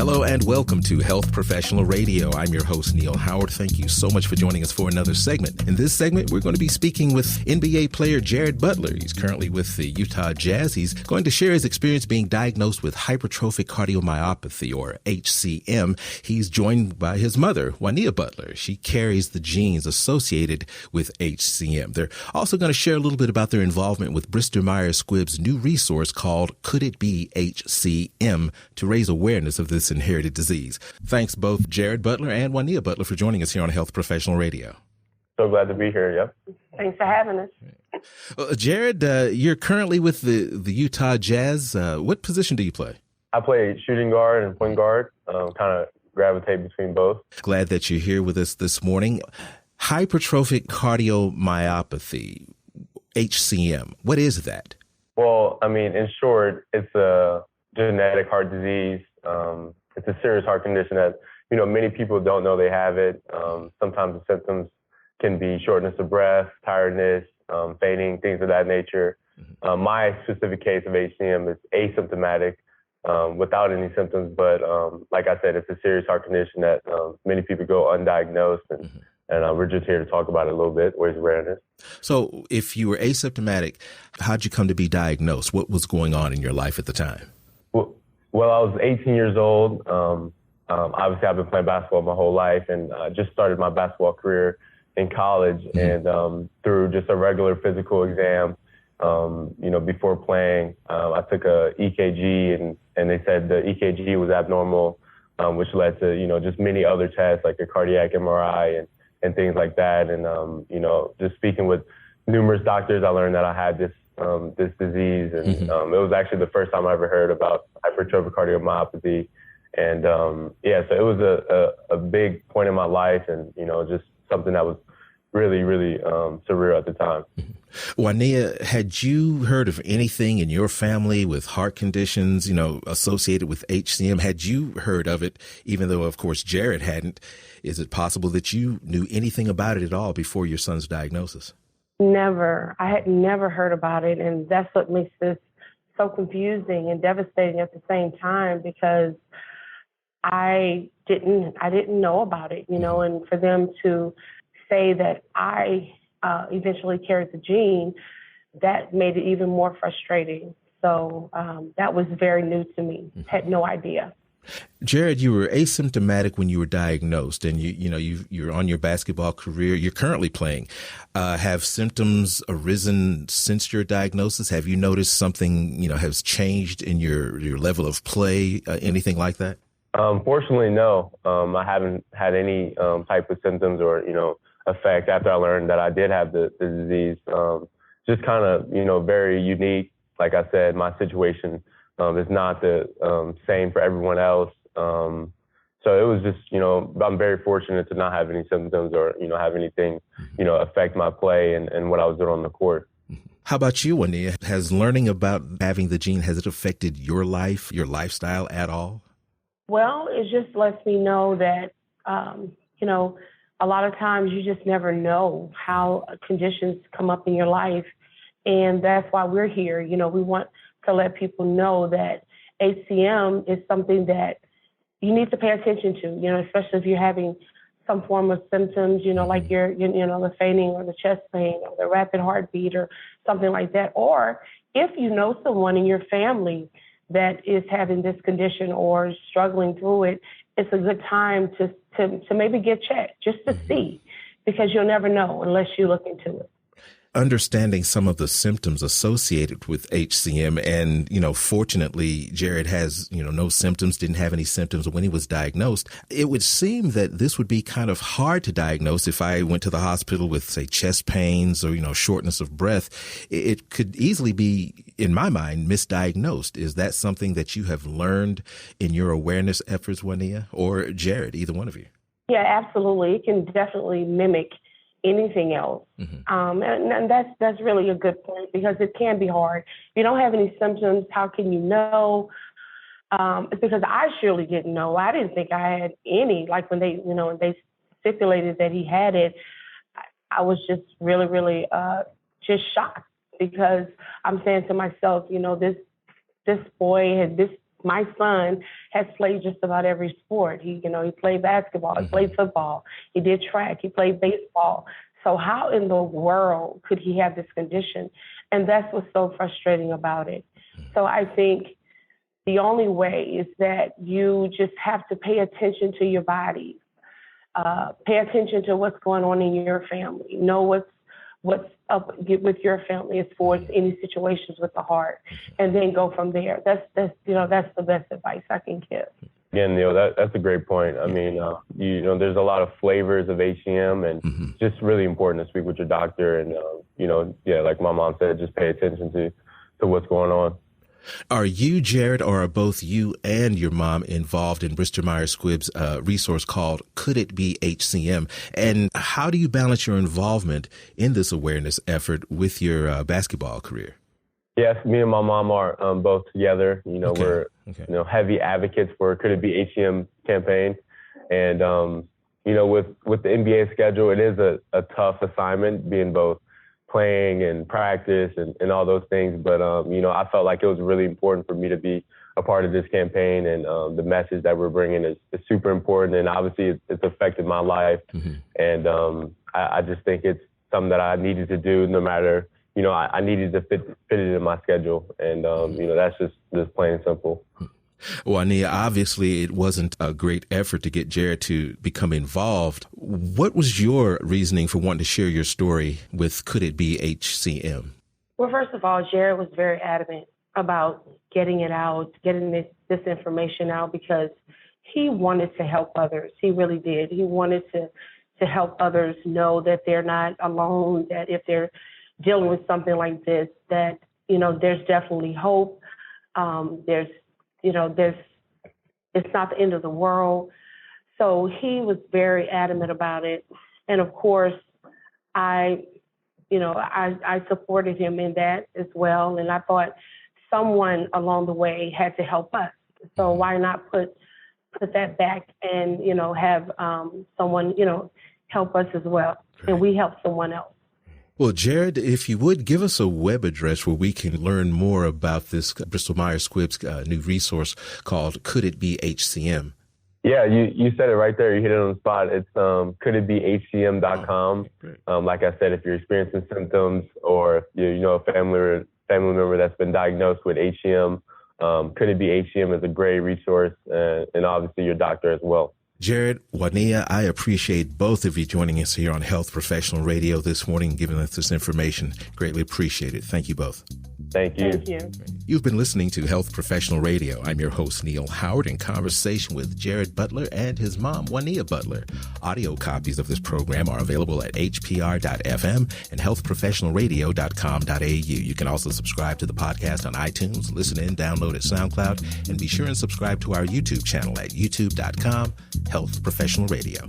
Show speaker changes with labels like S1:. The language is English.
S1: Hello and welcome to Health Professional Radio. I'm your host, Neil Howard. Thank you so much for joining us for another segment. In this segment, we're going to be speaking with NBA player Jared Butler. He's currently with the Utah Jazz. He's going to share his experience being diagnosed with Hypertrophic Cardiomyopathy, or HCM. He's joined by his mother, Juanea Butler. She carries the genes associated with HCM. They're also going to share a little bit about their involvement with Bristol Myers Squibb's new resource called Could It Be HCM, to raise awareness of this inherited disease. Thanks both Jared Butler and Juanea Butler for joining us here on Health Professional Radio.
S2: So glad to be here, yep.
S3: Thanks for having us.
S1: Jared, you're currently with the Utah Jazz. What position do you play?
S2: I play shooting guard and point guard, kind of gravitate between both.
S1: Glad that you're here with us this morning. Hypertrophic Cardiomyopathy, HCM, what is that?
S2: Well, I mean, in short, it's a genetic heart disease. It's a serious heart condition that, many people don't know they have it. Sometimes the symptoms can be shortness of breath, tiredness, fainting, things of that nature. My specific case of HCM is asymptomatic, without any symptoms. But like I said, it's a serious heart condition that many people go undiagnosed. And we're just here to talk about it a little bit, raise awareness. So
S1: if you were asymptomatic, how'd you come to be diagnosed? What was going on in your life at the time?
S2: Well, I was 18 years old. Obviously, I've been playing basketball my whole life, and I just started my basketball career in college. And through just a regular physical exam, before playing, I took a EKG, and they said the EKG was abnormal, which led to, just many other tests like a cardiac MRI and things like that. And, just speaking with numerous doctors, I learned that I had this disease. And it was actually the first time I ever heard about hypertrophic cardiomyopathy. And, so it was a big point in my life and, just something that was really, really surreal at the time.
S1: Juanea, had you heard of anything in your family with heart conditions, associated with HCM? Had you heard of it, even though, of course, Jared hadn't? Is it possible that you knew anything about it at all before your son's diagnosis?
S3: Never. I had never heard about it. And that's what makes this so confusing and devastating at the same time, because I didn't know about it, and for them to say that I eventually carried the gene, that made it even more frustrating. So that was very new to me. Had no idea.
S1: Jared, you were asymptomatic when you were diagnosed, and you're on your basketball career. You're currently playing. Have symptoms arisen since your diagnosis? Have you noticed something has changed in your level of play? Anything like that?
S2: Fortunately, no. I haven't had any type of symptoms or effect after I learned that I did have the disease. Just kind of very unique. Like I said, my situation is not the same for everyone else. So it was just, I'm very fortunate to not have any symptoms or, have anything, affect my play and what I was doing on the court.
S1: How about you, Juanea? Has learning about having the gene, has it affected your life, your lifestyle at all?
S3: Well, it just lets me know that, a lot of times you just never know how conditions come up in your life. And that's why we're here. We want to let people know that HCM is something that you need to pay attention to, especially if you're having some form of symptoms, like the fainting or the chest pain or the rapid heartbeat or something like that. Or if you know someone in your family that is having this condition or struggling through it, it's a good time to maybe get checked just to see, because you'll never know unless you look into it.
S1: Understanding some of the symptoms associated with HCM. And, fortunately, Jared has, no symptoms, didn't have any symptoms when he was diagnosed. It would seem that this would be kind of hard to diagnose. If I went to the hospital with, say, chest pains or, shortness of breath, it could easily be, in my mind, misdiagnosed. Is that something that you have learned in your awareness efforts, Juanea, or Jared, either one of you?
S3: Yeah, absolutely. It can definitely mimic anything else. And that's really a good point, because it can be hard. If you don't have any symptoms, how can you know? It's because I surely didn't know. I didn't think I had any. Like when they stipulated that he had it, I was just really, really just shocked, because I'm saying to myself, this boy had this my son has played just about every sport. He played basketball, he played football, he did track, he played baseball. So how in the world could he have this condition? And that's what's so frustrating about it. So I think the only way is that you just have to pay attention to your body, pay attention to what's going on in your family, know what's up with your family as far as any situations with the heart, and then go from there. That's the best advice I can give.
S2: Again, Neil, that's a great point. I mean, there's a lot of flavors of HCM, and just really important to speak with your doctor. And, like my mom said, just pay attention to what's going on.
S1: Are you, Jared, or are both you and your mom involved in Bristol Myers Squibb's resource called Could It Be HCM? And how do you balance your involvement in this awareness effort with your basketball career?
S2: Yes, me and my mom are both together. We're heavy advocates for Could It Be HCM campaign. And, with the NBA schedule, it is a tough assignment, being both playing and practice and all those things. But, I felt like it was really important for me to be a part of this campaign, and the message that we're bringing is super important. And obviously it's affected my life. And I just think it's something that I needed to do no matter, I needed to fit it in my schedule. And, that's just plain and simple.
S1: Juanea, obviously it wasn't a great effort to get Jared to become involved. What was your reasoning for wanting to share your story with Could It Be HCM?
S3: Well, first of all, Jared was very adamant about getting it out, getting this information out, because he wanted to help others. He really did. He wanted to help others know that they're not alone, that if they're dealing with something like this, that, there's definitely hope. It's not the end of the world. So he was very adamant about it. And of course, I supported him in that as well. And I thought someone along the way had to help us. So why not put that back and, have someone, help us as well. And we help someone else.
S1: Well, Jared, if you would give us a web address where we can learn more about this Bristol Myers Squibb's new resource called Could It Be HCM?
S2: Yeah, you said it right there. You hit it on the spot. It's coulditbehcm.com. Like I said, if you're experiencing symptoms, or if you a family member that's been diagnosed with HCM, Could It Be HCM is a great resource, and obviously your doctor as well.
S1: Jared, Juanea, I appreciate both of you joining us here on Health Professional Radio this morning and giving us this information. Greatly appreciate it. Thank you both.
S2: Thank you.
S3: Thank you.
S1: You've been listening to Health Professional Radio. I'm your host, Neil Howard, in conversation with Jared Butler and his mom, Juanea Butler. Audio copies of this program are available at hpr.fm and healthprofessionalradio.com.au. You can also subscribe to the podcast on iTunes, listen in, download at SoundCloud, and be sure and subscribe to our YouTube channel at youtube.com, Health Professional Radio.